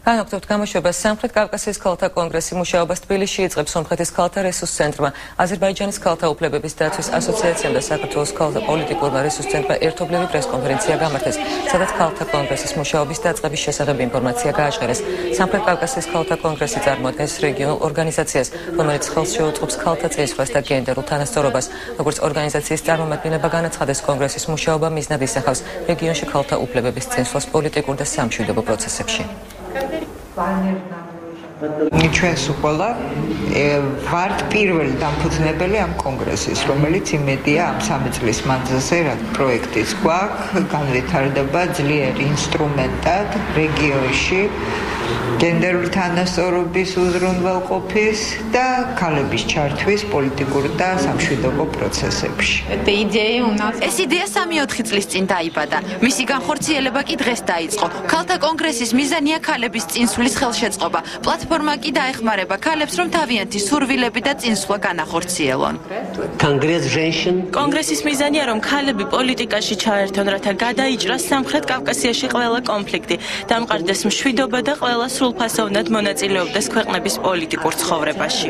განაგრძობთ გამოშვებას სამხრეთ კავკასიის ქალთა კონგრესი მუშაობას თბილისში იწყებს სომხეთის ქალთა რესურს ცენტრმა, აზერბაიჯანის ქალთა უფლებების დაცვის ასოციაციამ და საქართველოს ქალთა პოლიტიკურმა რესურს ცენტრმა ერთობლივი პრესკონფერენცია გამართეს, სადაც ქალთა კონგრესის მუშაობის დაწყების შესახებ ინფორმაცია გააჟღერეს. სამხრეთ კავკასიის ქალთა კონგრესი წარმოადგენს რეგიონულ ორგანიზაციას, რომელიც ხელს შეუწყობს ქალთა წინსვლას და გენდერულ თანასწორობას. როგორც ორგანიზაციის წარმომადგენლება განაცხადეს, კონგრესის მუშაობა მიზნად ისახავს რეგიონში ქალთა უფლებების წინსვლას პოლიტიკურ და სამშვიდობო პროცესებში. ჩვენს ყველა ვართ პირველი დამფუძნებელი ამ კონგრესის, რომელიც იმედია ამ 3 წლის მანძილზე რა პროექტიც გვაქვს, განვითარდება ძლიერ ინსტრუმენტად რეგიონში გენდერული თანასწორობის უზრუნველყოფის და ქალების ჩართვის პოლიტიკურ და სამშვიდობო პროცესებში. ეს იდეა 3-4 წლის წინ დაიბადა. მისი განხორციელება კი დღეს დაიწყო. ქალთა კონგრესის მიზანია ქალების წინსვლის ხელშეწყობა. პლატფორმა კი დაეხმარება ქალებს, რომ თავიანთი სურვილები და წინსვლა განახორციელონ. კონგრესის მიზანია, რომ ქალები პოლიტიკაში ჩაერთონ, რათა გადაიჭრას სამხრეთ კავკასიაში ყველა კონფლიქტი, დამყარდეს მშვიდობა და ყველა სრულფასოვნად მონაწილეობდეს ქვეყნების პოლიტიკურ ცხოვრებაში.